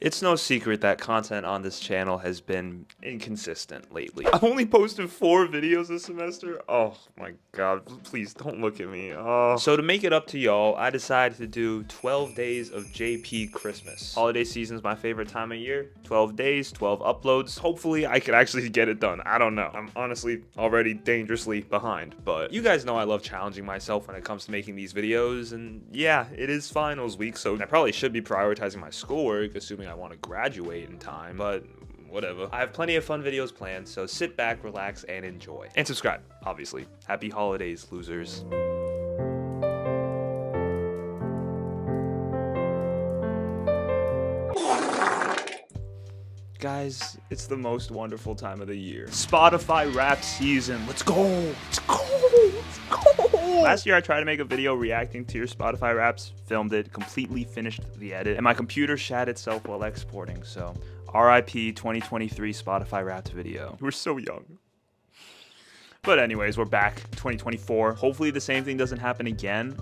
It's no secret that content on this channel has been inconsistent lately. I've only posted 4 videos this semester. Oh my god, please don't look at me. Oh. So to make it up to y'all, I decided to do 12 days of JP Christmas. Holiday season is my favorite time of year. 12 days, 12 uploads. Hopefully I could actually get it done. I don't know. I'm honestly already dangerously behind, but you guys know I love challenging myself when it comes to making these videos, and yeah, it is finals week, so I probably should be prioritizing my schoolwork, assuming I want to graduate in time, but whatever. I have plenty of fun videos planned, so sit back, relax, and enjoy. And subscribe, obviously. Happy holidays, losers. Guys, it's the most wonderful time of the year. Spotify rap season. Let's go. Let's go. Let's go. Last year, I tried to make a video reacting to your Spotify raps, filmed it, completely finished the edit, and my computer shat itself while exporting, so RIP 2023 Spotify Wrapped video. We're so young. But anyways, we're back, 2024. Hopefully the same thing doesn't happen again.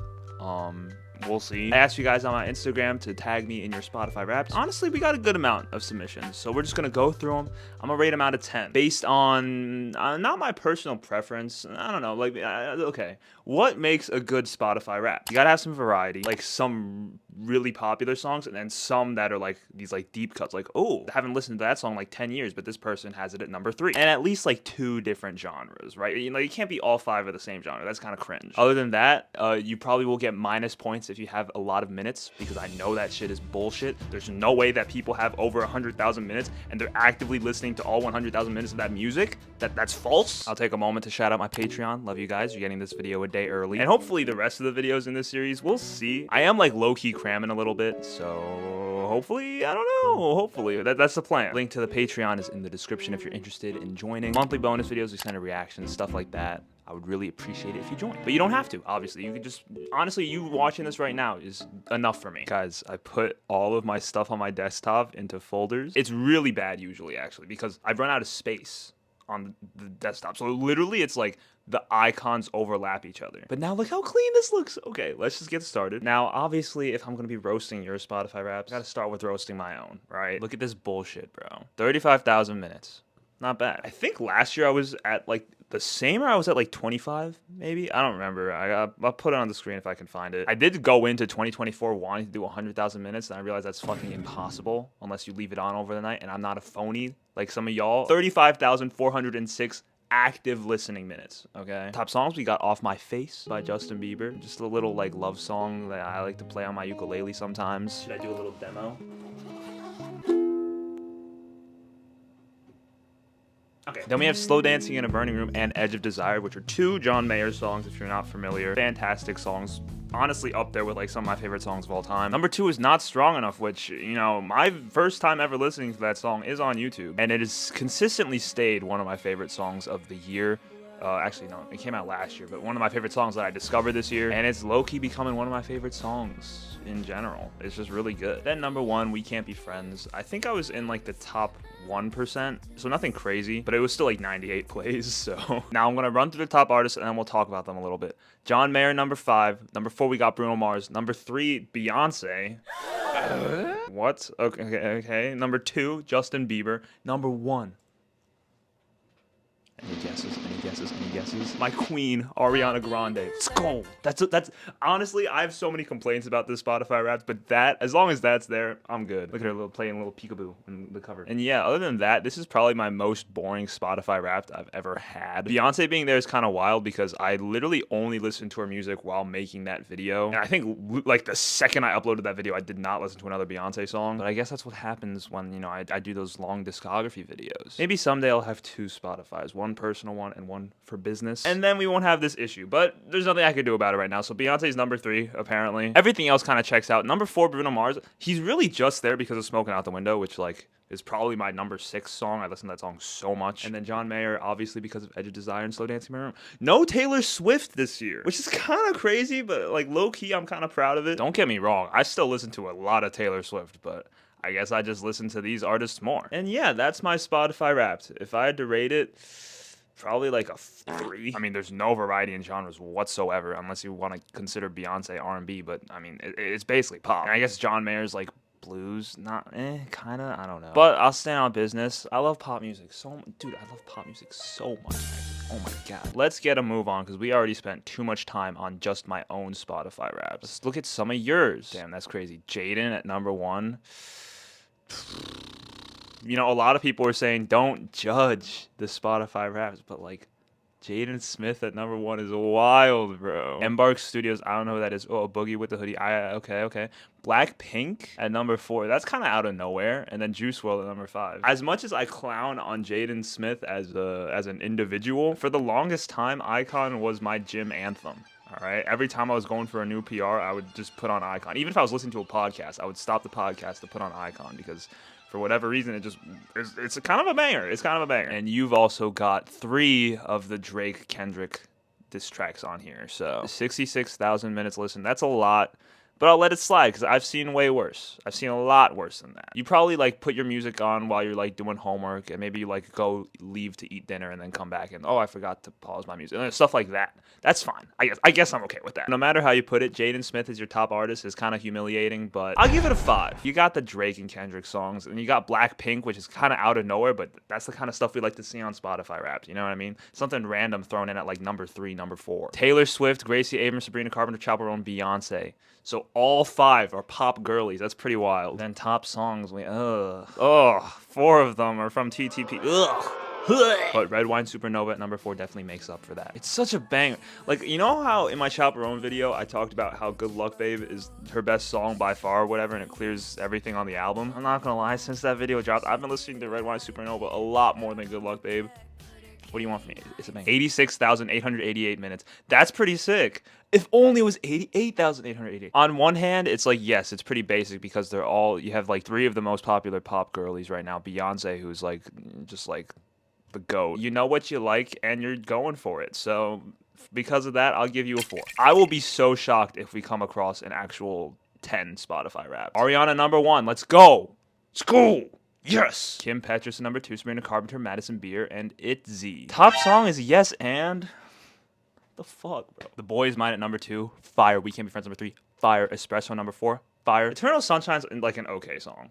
We'll see. I asked you guys on my Instagram to tag me in your Spotify raps. Honestly, we got a good amount of submissions, so we're just gonna go through them. I'm gonna rate them out of 10 based on not my personal preference. I don't know, like okay, what makes a good Spotify rap? You gotta have some variety, like some really popular songs, and then some that are like these like deep cuts, like, oh, I haven't listened to that song in like 10 years, but this person has it at number 3, and at least like 2 different genres, right? You know, you can't be all 5 of the same genre. That's kind of cringe. Other than that, you probably will get minus points if you have a lot of minutes, because I know that shit is bullshit. There's no way that people have over 100,000 minutes and they're actively listening to all 100,000 minutes of that music. That's false. I'll take a moment to shout out my Patreon. Love you guys. You're getting this video a day early, and hopefully the rest of the videos in this series, we'll see. I am like low-key cramming a little bit, so hopefully, I don't know, hopefully that's the plan. Link to the Patreon is in the description if you're interested in joining. Monthly bonus videos, we send reactions, stuff like that. I would really appreciate it if you join. But you don't have to, obviously. You could just, honestly, you watching this right now is enough for me. Guys, I put all of my stuff on my desktop into folders. It's really bad usually, actually, because I've run out of space on the desktop. So literally, it's like the icons overlap each other. But now look how clean this looks. Okay, let's just get started. Now, obviously, if I'm gonna be roasting your Spotify raps, I gotta start with roasting my own, right? Look at this bullshit, bro. 35,000 minutes. Not bad. I think last year I was at like the same, or I was at like 25, maybe? I don't remember. I'll put it on the screen if I can find it. I did go into 2024 wanting to do 100,000 minutes, and I realized that's fucking impossible unless you leave it on over the night, and I'm not a phony like some of y'all. 35,406 active listening minutes, okay? Top songs, we got Off My Face by Justin Bieber. Just a little like love song that I like to play on my ukulele sometimes. Should I do a little demo? Okay, then we have Slow Dancing in a Burning Room and Edge of Desire, which are 2 John Mayer songs, if you're not familiar. Fantastic songs. Honestly, up there with like some of my favorite songs of all time. Number 2 is Not Strong Enough, which, you know, my first time ever listening to that song is on YouTube, and it has consistently stayed one of my favorite songs of the year. Actually, no, it came out last year, but one of my favorite songs that I discovered this year, and it's low-key becoming one of my favorite songs in general. It's just really good. Then number 1, We Can't Be Friends. I think I was in like the top 1%, so nothing crazy, but it was still like 98 plays, so. Now I'm gonna run through the top artists, and then we'll talk about them a little bit. John Mayer, number 5. Number 4, we got Bruno Mars. Number 3, Beyonce. What? Okay. Number 2, Justin Bieber. Number 1. Any guesses? Any guesses? Any guesses? My queen, Ariana Grande. Let's go. That's honestly, I have so many complaints about this Spotify raps, but that, as long as that's there, I'm good. Look at her playing a little peekaboo in the cover. And yeah, other than that, this is probably my most boring Spotify rap I've ever had. Beyonce being there is kind of wild because I literally only listened to her music while making that video. And I think like the second I uploaded that video, I did not listen to another Beyonce song. But I guess that's what happens when, you know, I do those long discography videos. Maybe someday I'll have 2 Spotifys, one personal one and one for business, and then we won't have this issue, but there's nothing I can do about it right now. So Beyonce's number 3, apparently. Everything else kind of checks out. Number 4, Bruno Mars. He's really just there because of Smoking Out the Window, which like is probably my number 6 song. I listen to that song so much. And then John Mayer, obviously, because of Edge of Desire and Slow Dancing in My Room. No Taylor Swift this year, which is kind of crazy, but like low-key, I'm kind of proud of it. Don't get me wrong, I still listen to a lot of Taylor Swift, but I guess I just listen to these artists more. And yeah, that's my Spotify Wrapped. If I had to rate it, probably like a 3. I mean, there's no variety in genres whatsoever, unless you want to consider Beyonce R&B, but I mean, it's basically pop. And I guess John Mayer's like blues, not kind of, I don't know. But I'll stand on business. I love pop music so dude, I love pop music so much. Oh my god. Let's get a move on because we already spent too much time on just my own Spotify raps. Let's look at some of yours. Damn, that's crazy. Jaden at number 1. You know, a lot of people are saying don't judge the Spotify raps, but like Jaden Smith at number 1 is wild, bro. Embark Studios, I don't know who that is. Oh, Boogie with the Hoodie. Okay. Blackpink at number 4. That's kind of out of nowhere. And then Juice WRLD at number 5. As much as I clown on Jaden Smith as an individual, for the longest time, Icon was my gym anthem. All right. Every time I was going for a new PR, I would just put on Icon. Even if I was listening to a podcast, I would stop the podcast to put on Icon because for whatever reason, it's kind of a banger. It's kind of a banger. And you've also got 3 of the Drake Kendrick diss tracks on here. So 66,000 minutes listened. That's a lot. But I'll let it slide because I've seen way worse. I've seen a lot worse than that. You probably like put your music on while you're like doing homework, and maybe you like go leave to eat dinner and then come back and I forgot to pause my music and stuff like that. That's fine. I guess I'm okay with that. No matter how you put it, Jaden Smith is your top artist is kind of humiliating, but I'll give it a 5. You got the Drake and Kendrick songs, and you got Blackpink, which is kind of out of nowhere, but that's the kind of stuff we like to see on Spotify raps. You know what I mean? Something random thrown in at like number 3, number 4. Taylor Swift, Gracie Abrams, Sabrina Carpenter, Chaperone, Beyonce. So all 5 are pop girlies. That's pretty wild. Then top songs, 4 of them are from TTP. But Red Wine Supernova at number 4 definitely makes up for that. It's such a banger. Like, you know how in my Chaperone video, I talked about how Good Luck Babe is her best song by far or whatever, and it clears everything on the album? I'm not gonna lie, since that video dropped, I've been listening to Red Wine Supernova a lot more than Good Luck Babe. What do you want from me? It's a banger. 86,888 minutes. That's pretty sick. If only it was 88,888. On one hand, it's like, yes, it's pretty basic because you have like 3 of the most popular pop girlies right now. Beyonce, who's like, just like the GOAT. You know what you like and you're going for it. So because of that, I'll give you a 4. I will be so shocked if we come across an actual 10 Spotify rap. Ariana number 1. Let's go. Let's go. Yes! Kim Petras number 2, Sabrina Carpenter, Madison Beer, and ITZY. Top song is Yes and... The fuck, bro? The Boys Mine at number 2, fire. We Can't Be Friends number 3, fire. Espresso number 4, fire. Eternal Sunshine's like an okay song.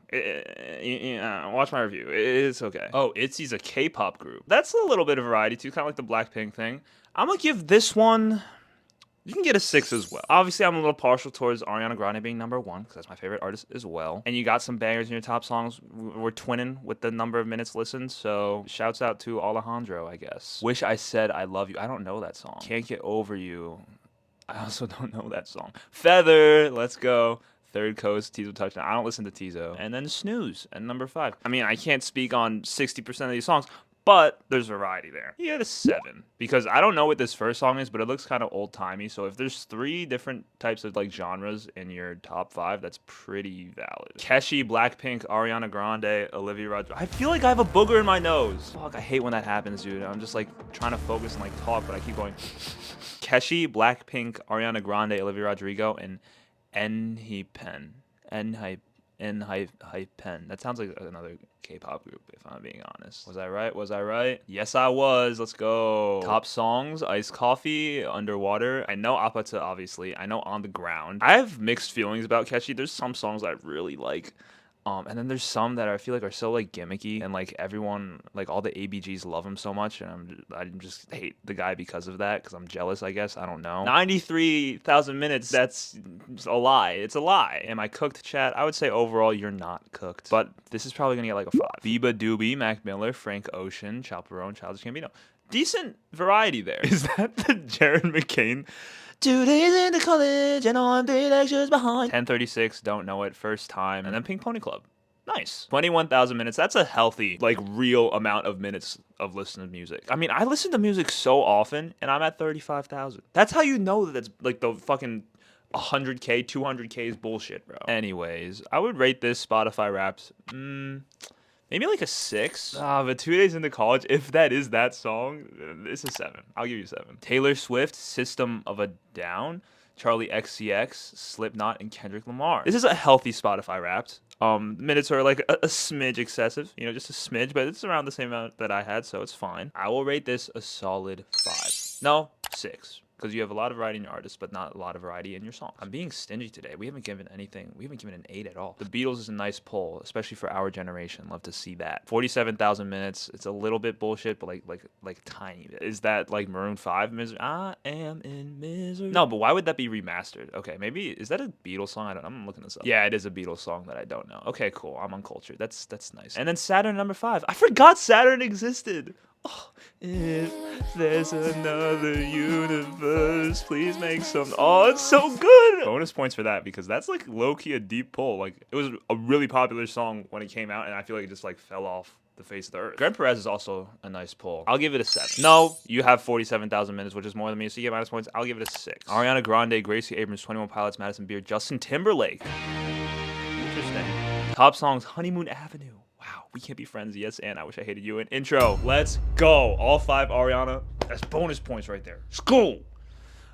Watch my review. It's okay. Oh, ITZY's a K-pop group. That's a little bit of variety too, kind of like the Blackpink thing. I'm gonna give this one... You can get a 6 as well. Obviously, I'm a little partial towards Ariana Grande being number 1 because that's my favorite artist as well. And you got some bangers in your top songs. We're twinning with the number of minutes listened, so shouts out to Alejandro, I guess. Wish I Said I Love You. I don't know that song. Can't Get Over You. I also don't know that song. Feather, let's go. Third Coast, Tizo Touchdown. I don't listen to Tizo. And then Snooze at number 5. I mean, I can't speak on 60% of these songs, but there's variety there. You get a 7 because I don't know what this first song is, but it looks kind of old-timey. So if there's 3 different types of like genres in your top 5, that's pretty valid. Keshi, Blackpink, Ariana Grande, Olivia Rodrigo. I feel like I have a booger in my nose. Fuck, I hate when that happens, dude. I'm just like trying to focus and like talk, but I keep going. Keshi, Blackpink, Ariana Grande, Olivia Rodrigo, and Enhypen. Enhypen. That sounds like another K-pop group, if I'm being honest. Was I right? Yes, I was. Let's go. Top songs, Iced Coffee, Underwater. I know Apata, obviously. I know On the Ground. I have mixed feelings about Keshi. There's some songs I really like. And then there's some that I feel like are so like gimmicky, and like everyone, like all the ABGs love him so much, and I just hate the guy because of that, because I'm jealous, I guess. I don't know. 93,000 minutes, that's a lie. It's a lie. Am I cooked, chat? I would say overall you're not cooked, but this is probably gonna get like a 5. Biba Doobie, Mac Miller, Frank Ocean, Chaperone, Childish Gambino. Decent variety there. Is that the Jared McCain? 2 days into college and on 3 lectures behind. 1036, don't know it, first time. And then Pink Pony Club. Nice. 21,000 minutes. That's a healthy, like, real amount of minutes of listening to music. I mean, I listen to music so often, and I'm at 35,000. That's how you know that that's, like, the fucking 100K, 200K is bullshit, bro. Anyways, I would rate this Spotify Wraps, maybe like a 6. But 2 days into college, if that is that song, it's a 7. I'll give you 7. Taylor Swift, System of a Down, Charlie XCX, Slipknot, and Kendrick Lamar. This is a healthy Spotify Wrapped. Minutes are like a smidge excessive, you know, just a smidge, but it's around the same amount that I had, so it's fine. I will rate this a solid 5. No, 6. because you have a lot of variety in your artists, but not a lot of variety in your songs. I'm being stingy today. We haven't given anything. We haven't given an 8 at all. The Beatles is a nice poll, especially for our generation. Love to see that. 47,000 minutes. It's a little bit bullshit, but like tiny bit. Is that like Maroon 5 misery? I am in misery. No, but why would that be remastered? Okay, maybe is that a Beatles song? I'm looking this up. Yeah, it is a Beatles song that I don't know. Okay, cool. I'm uncultured. That's nice. And then Saturn number 5. I forgot Saturn existed. Oh, if there's another universe, please make some. Oh, it's so good. Bonus points for that because that's like low-key a deep pull. Like it was a really popular song when it came out, and I feel like it just like fell off the face of the earth. Greg Perez is also a nice pull. I'll give it a 7. No, you have 47,000 minutes, which is more than me, so you get minus points. I'll give it a 6. Ariana Grande, Gracie Abrams, 21 Pilots, Madison Beer, Justin Timberlake. Interesting. Top songs: Honeymoon Avenue. Wow, We Can't Be Friends, Yes, and I Wish I Hated You. An intro. Let's go. All 5 Ariana. That's bonus points right there. School.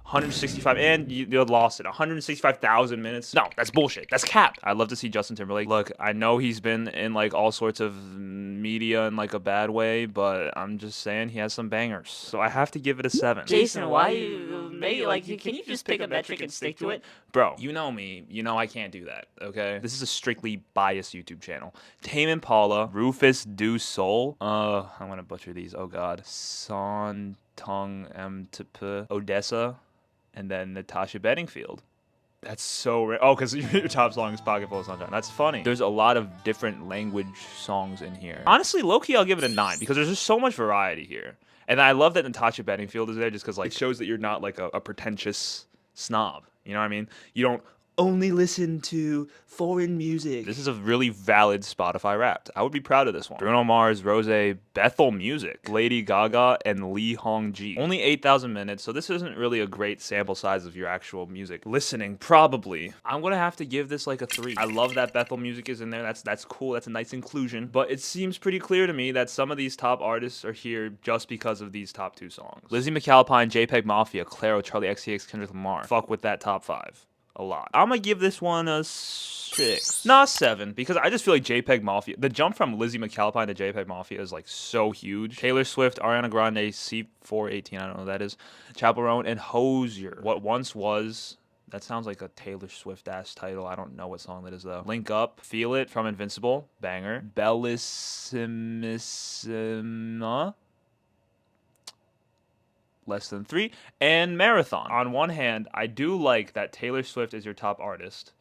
165, and you lost it. 165,000 minutes. No, that's bullshit. That's cap. I'd love to see Justin Timberlake. Look, I know he's been in like all sorts of media in like a bad way, but I'm just saying he has some bangers. So I have to give it a 7. Jason, why you maybe like can you just pick a metric and stick to it? Bro, you know me. You know I can't do that, okay? This is a strictly biased YouTube channel. Tame Impala, Rufus Du Sol. I'm gonna butcher these. Oh god. Son Tung M Tp Odessa. And then Natasha Bedingfield. That's so rare. Oh, because your top song is Pocket Full of Sunshine. That's funny. There's a lot of different language songs in here. Honestly, low-key, I'll give it a 9 because there's just so much variety here. And I love that Natasha Bedingfield is there just because like it shows that you're not like a pretentious snob. You know what I mean? You don't only listen to foreign music. This is a really valid Spotify Wrapped. I would be proud of this one. Bruno Mars, Rosé, Bethel Music, Lady Gaga, and Lee Hong-ji. Only 8,000 minutes, so this isn't really a great sample size of your actual music listening, probably. I'm gonna have to give this like a 3. I love that Bethel Music is in there. That's cool. That's a nice inclusion. But it seems pretty clear to me that some of these top artists are here just because of these top 2 songs. Lizzie McAlpine, JPEG Mafia, Clairo, Charlie XCX, Kendrick Lamar. Fuck with that top 5. A lot. I'm gonna give this one a 6. Nah, 7, because I just feel like JPEG Mafia, the jump from Lizzie McAlpine to JPEG Mafia is like so huge. Taylor Swift, Ariana Grande, C418, I don't know what that is, Chaperone, and Hosier. What once was, that sounds like a Taylor Swift-ass title. I don't know what song that is though. Link Up, Feel It from Invincible, banger. Bellissima, less than 3, and Marathon. On one hand, I do like that Taylor Swift is your top artist,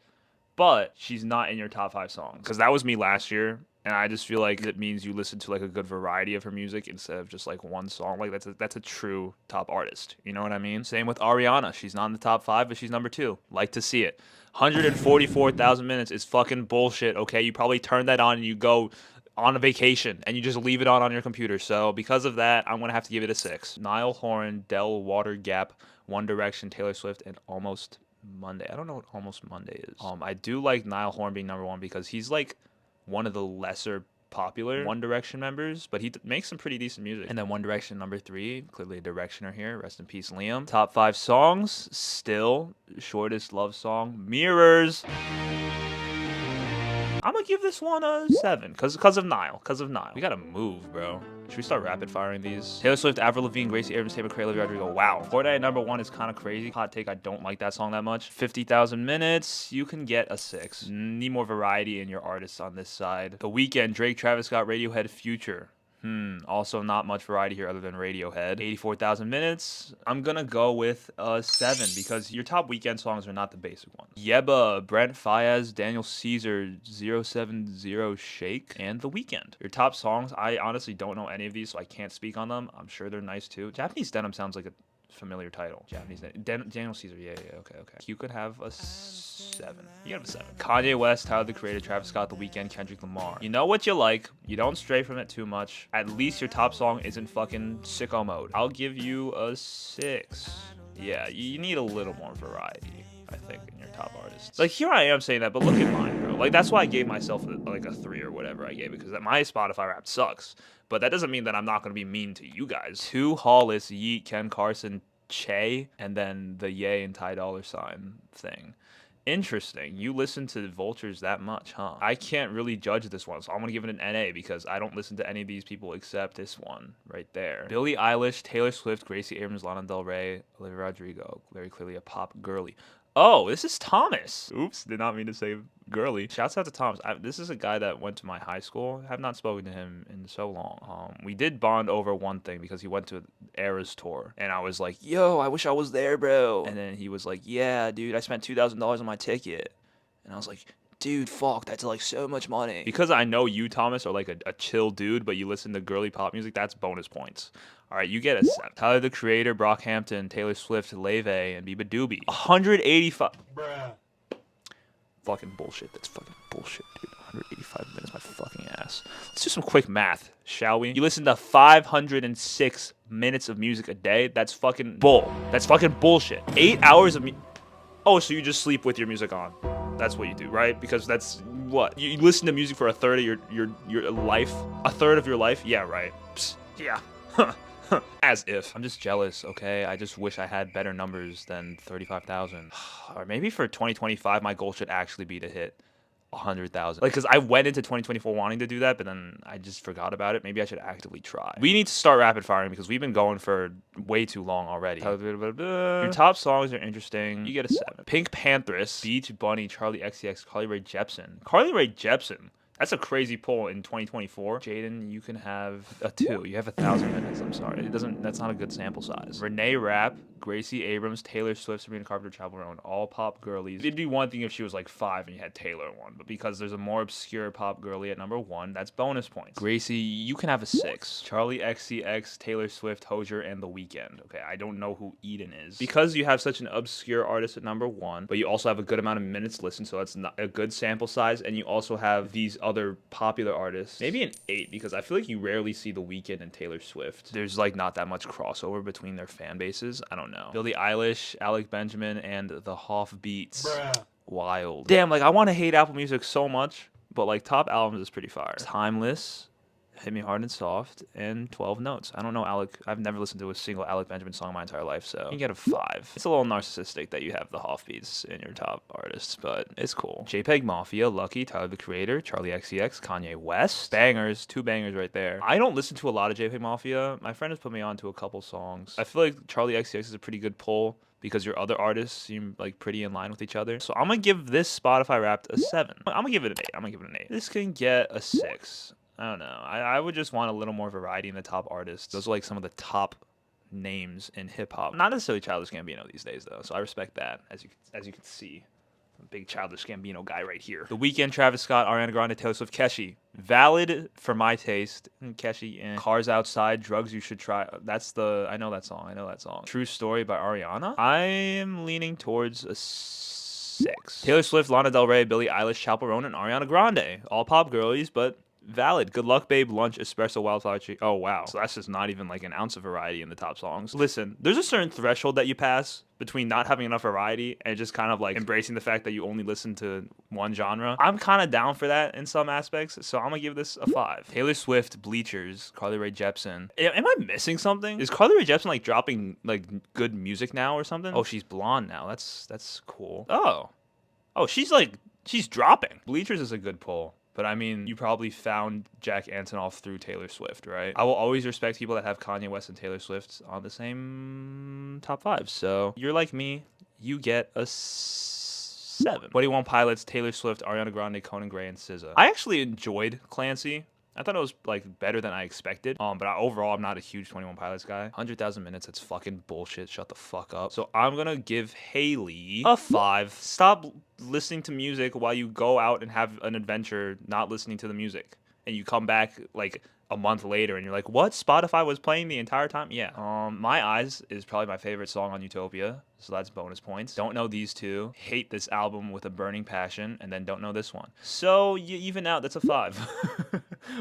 but she's not in your top 5 songs. Because that was me last year, and I just feel like it means you listen to like a good variety of her music instead of just like one song. Like that's a true top artist. You know what I mean? Same with Ariana. She's not in the top 5, but she's number 2. Like to see it. 144,000 minutes is fucking bullshit, okay? You probably turn that on and you go on a vacation and you just leave it on your computer. So because of that, I'm gonna have to give it a 6. Niall Horan, Del Water Gap, One Direction, Taylor Swift, and Almost Monday. I don't know what Almost Monday is. I do like Niall Horan being number 1 because he's like one of the lesser popular One Direction members, but he makes some pretty decent music. And then One Direction number 3, clearly a Directioner here. Rest in peace, Liam. Top 5 songs, still shortest love song, Mirrors. I'm gonna give this one a 7 because of Niall. We gotta move, bro. Should we start rapid firing these? Taylor Swift, Avril Lavigne, Gracie Abrams, Taylor McRae, Olivia Rodrigo. Wow. Fortnite number 1 is kind of crazy. Hot take, I don't like that song that much. 50,000 minutes, you can get a 6. Need more variety in your artists on this side. The Weeknd, Drake, Travis Scott, Radiohead, Future. Also not much variety here other than Radiohead. 84,000 minutes. I'm gonna go with a 7 because your top Weekend songs are not the basic ones. Yeba, Brent Faiyaz, Daniel Caesar, 070 Shake, and The Weeknd. Your top songs, I honestly don't know any of these, so I can't speak on them. I'm sure they're nice too. Japanese Denim sounds like a familiar title. Japanese Daniel Caesar. Yeah, okay. You could have a 7. You have a 7. Kanye West, Tyler the Creator, Travis Scott, The Weeknd, Kendrick Lamar. You know what you like. You don't stray from it too much. At least your top song isn't fucking sicko mode. I'll give you a 6. Yeah, you need a little more variety, I think, in your top artists. Like, here I am saying that, but look at mine, bro. Like, that's why I gave myself like a 3 or whatever I gave it, because my Spotify rap sucks. But that doesn't mean that I'm not going to be mean to you guys. 2 Hollis, Yeet, Ken Carson, Che, and then the Ye and Ty Dolla Sign thing. Interesting. You listen to Vultures that much, huh? I can't really judge this one, so I'm gonna give it an NA because I don't listen to any of these people except this one right there. Billie Eilish, Taylor Swift, Gracie Abrams, Lana Del Rey, Olivia Rodrigo. Very clearly a pop girly. Oh, this is Thomas. Oops, did not mean to say girly. Shouts out to Thomas. This is a guy that went to my high school. I have not spoken to him in so long. We did bond over one thing because he went to Era's tour, and I was like, "Yo, I wish I was there, bro." And then he was like, "Yeah, dude, I spent $2,000 on my ticket," and I was like, "Dude, fuck, that's like so much money." Because I know you, Thomas, are like a chill dude, but you listen to girly pop music. That's bonus points. All right, you get a 7. Tyler, the Creator, Brockhampton, Taylor Swift, Leve, and Biba Doobie. 185. Bruh. Fucking bullshit. That's fucking bullshit, dude. 185 minutes, my fucking ass. Let's do some quick math, shall we? You listen to 506 minutes of music a day. That's fucking bull. That's fucking bullshit. 8 hours of Oh, so you just sleep with your music on. That's what you do, right? Because that's what? You listen to music for a third of your life? A third of your life? Yeah, right. Psst, yeah. As if. I'm just jealous, okay? I just wish I had better numbers than 35,000. Or maybe for 2025, my goal should actually be to hit 100,000. Like, because I went into 2024 wanting to do that, but then I just forgot about it. Maybe I should actively try. We need to start rapid firing because we've been going for way too long already. Your top songs are interesting. You get a 7. Pink Panthers, Beach Bunny, Charlie XCX, Carly Rae Jepsen. Carly Rae Jepsen. That's a crazy poll in 2024. Jaden, you can have a 2. You have 1,000 minutes. I'm sorry. That's not a good sample size. Renee Rapp, Gracie Abrams, Taylor Swift, Sabrina Carpenter, Chapel Roan, all pop girlies. It'd be one thing if she was like 5 and you had Taylor at 1, but because there's a more obscure pop girly at number 1, that's bonus points. Gracie, you can have a 6. Charlie XCX, Taylor Swift, Hozier, and The Weeknd. Okay, I don't know who Eden is. Because you have such an obscure artist at number 1, but you also have a good amount of minutes listened, so that's not a good sample size, and you also have these other popular artists. Maybe an 8, because I feel like you rarely see The Weeknd and Taylor Swift. There's like not that much crossover between their fan bases. I don't know. Billie Eilish, Alec Benjamin, and the Hoff Beats. Bruh. Wild. Damn, like I want to hate Apple Music so much, but like top albums is pretty fire. Timeless, Hit Me Hard and Soft, and 12 Notes. I don't know Alec. I've never listened to a single Alec Benjamin song my entire life, so you get a 5. It's a little narcissistic that you have the Hoff Beats in your top artists, but it's cool. JPEG Mafia, Lucky, Tyler the Creator, Charlie XCX, Kanye West. Bangers, 2 bangers right there. I don't listen to a lot of JPEG Mafia. My friend has put me on to a couple songs. I feel like Charlie XCX is a pretty good pull because your other artists seem like pretty in line with each other. So I'm gonna give this Spotify Wrapped a 7. I'm gonna give it an 8. This can get a 6. I don't know. I would just want a little more variety in the top artists. Those are like some of the top names in hip hop. Not necessarily Childish Gambino these days though, so I respect that. As you can see, I'm a big Childish Gambino guy right here. The Weeknd, Travis Scott, Ariana Grande, Taylor Swift, Keshi. Valid for my taste. Keshi and Cars Outside, Drugs You Should Try. I know that song. True Story by Ariana. I am leaning towards a 6. Taylor Swift, Lana Del Rey, Billie Eilish, Chapel Roan, and Ariana Grande. All pop girlies, but valid. Good Luck Babe, Lunch, Espresso, Wildflower Tree. Oh, wow. So that's just not even like an ounce of variety in the top songs. Listen, there's a certain threshold that you pass between not having enough variety and just kind of like embracing the fact that you only listen to one genre. I'm kind of down for that in some aspects, so I'm gonna give this a 5. Taylor Swift, Bleachers, Carly Rae Jepsen. Am I missing something? Is Carly Rae Jepsen like dropping like good music now or something? Oh, she's blonde now. That's cool. Oh, she's dropping. Bleachers is a good pull. But I mean, you probably found Jack Antonoff through Taylor Swift, right? I will always respect people that have Kanye West and Taylor Swift on the same top 5. So you're like me, you get a 7. 21 Pilots, Taylor Swift, Ariana Grande, Conan Gray, and SZA. I actually enjoyed Clancy. I thought it was like better than I expected. But overall, I'm not a huge 21 Pilots guy. 100,000 minutes, that's fucking bullshit. Shut the fuck up. So I'm gonna give Haley a 5. Stop listening to music while you go out and have an adventure not listening to the music. And you come back like a month later and you're like, what? Spotify was playing the entire time? Yeah. My Eyes is probably my favorite song on Utopia. So that's bonus points. Don't know these two. Hate this album with a burning passion. And then don't know this one. So you even out. That's a 5.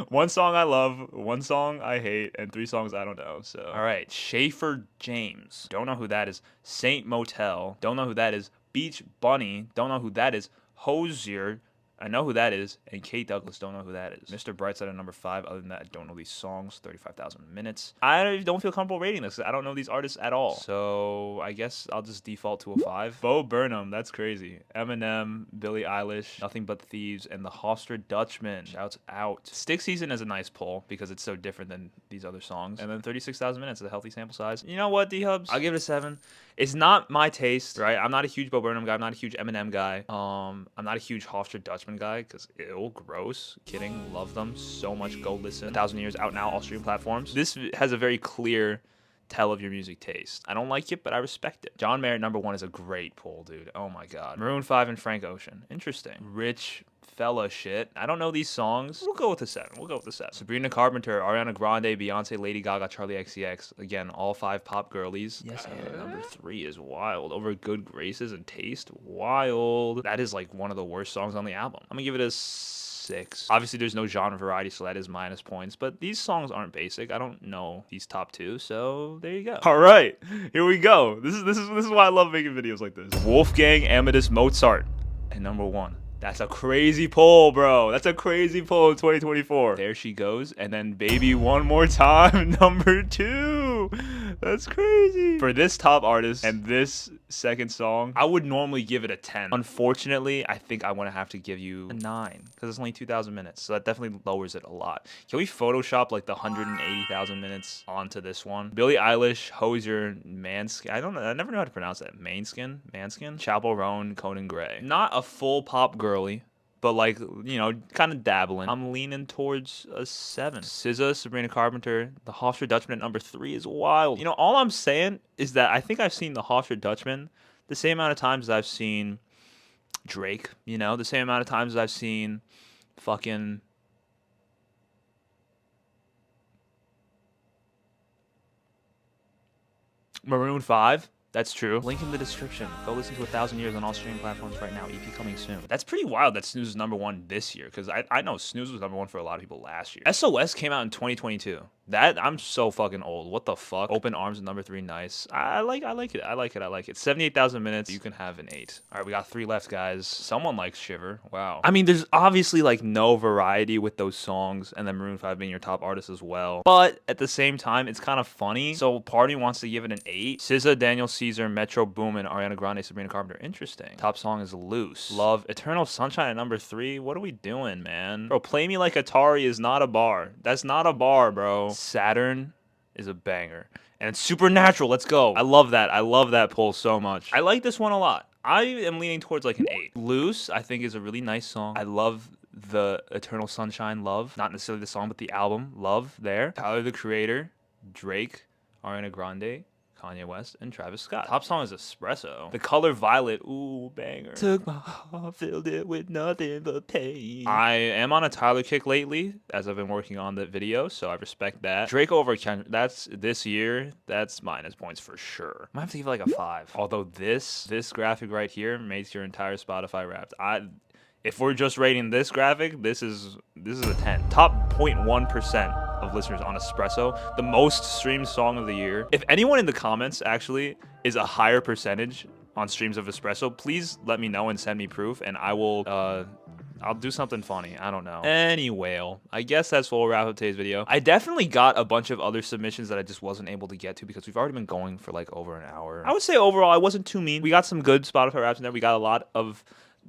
1 song I love, 1 song I hate, and 3 songs I don't know. So, all right. Schaefer James. Don't know who that is. Saint Motel. Don't know who that is. Beach Bunny. Don't know who that is. Hozier. I know who that is, and Kate Douglas don't know who that is. Mr. Brightside at number 5. Other than that, I don't know these songs. 35,000 minutes. I don't feel comfortable rating this. I don't know these artists at all. So I guess I'll just default to a 5. Bo Burnham, that's crazy. Eminem, Billie Eilish, Nothing But Thieves, and the Hofstra Dutchmen. Shouts out. Stick Season is a nice pull because it's so different than these other songs. And then 36,000 minutes is a healthy sample size. You know what, D-Hubs? I'll give it a 7. It's not my taste, right? I'm not a huge Bo Burnham guy. I'm not a huge Eminem guy. I'm not a huge Hofstra Dutchman guy because ew, gross. Kidding. Love them so much. Go listen. 1,000 Years out now, all streaming platforms. This has a very clear tell of your music taste. I don't like it, but I respect it. John Mayer number 1 is a great pull, dude. Oh my god. Maroon 5 and Frank Ocean. Interesting. Rich fella shit. I don't know these songs. We'll go with a 7. We'll go with a 7. Sabrina Carpenter, Ariana Grande, Beyonce, Lady Gaga, Charlie XCX. Again, all 5 pop girlies. Yes, and number 3 is wild. Over Good Graces and Taste. Wild. That is like one of the worst songs on the album. I'm gonna give it a 6. Obviously, there's no genre variety, so that is minus points. But these songs aren't basic. I don't know these top 2, so there you go. All right, here we go. This is why I love making videos like this. Wolfgang Amadeus Mozart at number 1. That's a crazy poll, bro. That's a crazy poll in 2024. There she goes. And then Baby One More Time, number 2. That's crazy. For this top artist and this second song, I would normally give it a 10. Unfortunately, I think I want to have to give you a 9 because it's only 2,000 minutes. So that definitely lowers it a lot. Can we Photoshop like the 180,000 minutes onto this one? Billie Eilish, Hozier, Manskin. I don't know. I never know how to pronounce that. Manskin? Chapel Roan, Conan Gray. Not a full pop girly, but like, you know, kind of dabbling. I'm leaning towards a 7. SZA, Sabrina Carpenter, the Hofstra Dutchman at number 3 is wild. You know, all I'm saying is that I think I've seen the Hofstra Dutchman the same amount of times as I've seen Drake, you know, the same amount of times as I've seen fucking Maroon 5. That's true. Link in the description. Go listen to 1,000 Years on all streaming platforms right now. EP coming soon. That's pretty wild that Snooze is number 1 this year, because I know Snooze was number 1 for a lot of people last year. SOS came out in 2022. I'm so fucking old. What the fuck? Open Arms at number 3, nice. I like it. 78,000 minutes. You can have an 8. All right, we got 3 left, guys. Someone likes Shiver. Wow. I mean, there's obviously like no variety with those songs, and then Maroon 5 being your top artist as well. But at the same time, it's kind of funny. So Party wants to give it an 8. SZA, Daniel Caesar, Metro Boomin, Ariana Grande, Sabrina Carpenter. Interesting. Top song is Loose. Love. Eternal Sunshine at number 3. What are we doing, man? Bro, Play Me Like Atari is not a bar. That's not a bar, bro. Saturn is a banger. And Supernatural, let's go. I love that. I love that poll so much. I like this one a lot. I am leaning towards like an 8. Loose, I think, is a really nice song. I love the Eternal Sunshine, Love. Not necessarily the song, but the album, Love, there. Tyler, the Creator, Drake, Ariana Grande, Kanye West, and Travis Scott. Top song is Espresso. The Color Violet, ooh, banger. Took my heart, filled it with nothing but pain. I am on a Tyler kick lately, as I've been working on the video, so I respect that. Drake over Kendrick, that's this year, that's minus points for sure. I might have to give it like a 5. Although this graphic right here makes your entire Spotify Wrapped. If we're just rating this graphic, this is a 10. Top 0.1% of listeners on Espresso, the most streamed song of the year. If anyone in the comments actually is a higher percentage on streams of Espresso, please let me know and send me proof, and I will I'll do something funny. I don't know. Anyway, I guess that's what we'll wrap up today's video. I definitely got a bunch of other submissions that I just wasn't able to get to because we've already been going for like over an hour. I would say overall I wasn't too mean. We got some good Spotify raps in there. We got a lot of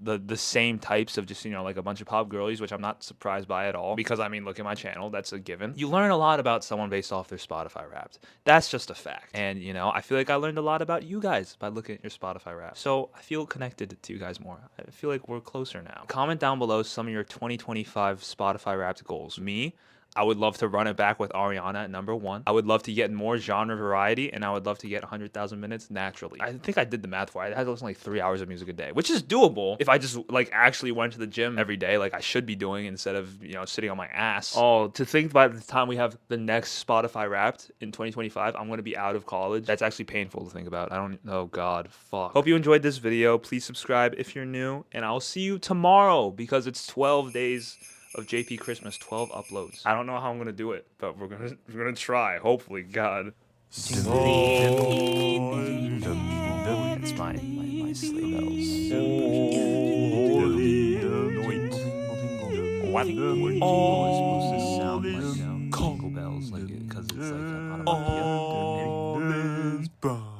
the same types of just, you know, like a bunch of pop girlies, which I'm not surprised by at all, because I mean, look at my channel, that's a given. You learn a lot about someone based off their Spotify Wrapped. That's just a fact. And, you know, I feel like I learned a lot about you guys by looking at your Spotify Wrapped. So I feel connected to you guys more. I feel like we're closer now. Comment down below some of your 2025 Spotify Wrapped goals. Me, I would love to run it back with Ariana at number 1. I would love to get more genre variety, and I would love to get 100,000 minutes naturally. I think I did the math for it. I had to listen to like 3 hours of music a day, which is doable if I just like actually went to the gym every day like I should be doing instead of, you know, sitting on my ass. Oh, to think by the time we have the next Spotify Wrapped in 2025, I'm going to be out of college. That's actually painful to think about. Oh God, fuck. Hope you enjoyed this video. Please subscribe if you're new, and I'll see you tomorrow because it's 12 days of JP Christmas, 12 uploads. I don't know how I'm gonna do it, but we're gonna try. Hopefully, God. It's my sleigh bells. What? Supposed to sound like jingle bells, like because it's like an onomatopoeia. All is bright.